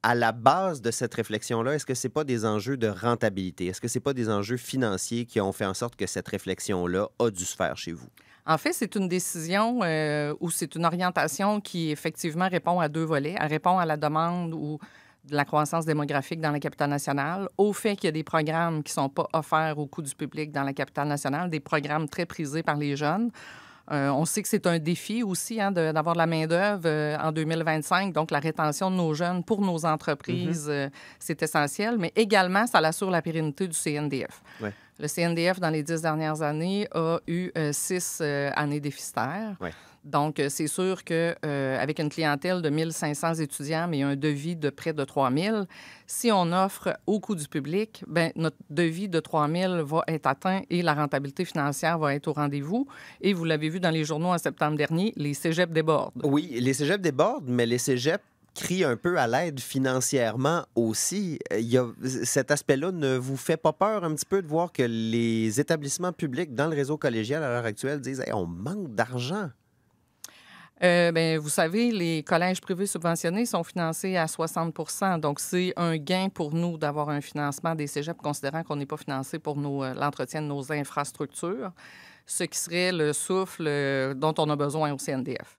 à la base de cette réflexion-là, est-ce que c'est pas des enjeux de rentabilité? Est-ce que c'est pas des enjeux financiers qui ont fait en sorte que cette réflexion-là a dû se faire chez vous? En fait, c'est une décision ou c'est une orientation qui, effectivement, répond à 2 volets. Elle répond à la demande ou de la croissance démographique dans la capitale nationale, au fait qu'il y a des programmes qui ne sont pas offerts au coût du public dans la capitale nationale, des programmes très prisés par les jeunes. On sait que c'est un défi aussi hein, d'avoir de la main-d'œuvre en 2025. Donc, la rétention de nos jeunes pour nos Mhm. entreprises, c'est essentiel. Mais également, ça assure la pérennité du CNDF. Ouais, Le CNDF, dans les 10 dernières années, a eu 6 années déficitaires. ouais. Donc, c'est sûr qu'avec une clientèle de 1500 étudiants, mais un devis de près de 3000, si on offre au coût du public, ben notre devis de 3000 va être atteint et la rentabilité financière va être au rendez-vous. Et vous l'avez vu dans les journaux en septembre dernier, les cégeps débordent. Oui, les cégeps débordent, mais les cégeps crient un peu à l'aide financièrement aussi. Cet aspect-là ne vous fait pas peur un petit peu de voir que les établissements publics dans le réseau collégial à l'heure actuelle disent hey, on manque d'argent? Ben, vous savez, les collèges privés subventionnés sont financés à 60. Donc, c'est un gain pour nous d'avoir un financement des cégeps, considérant qu'on n'est pas financé pour l'entretien de nos infrastructures, ce qui serait le souffle dont on a besoin au CNDF.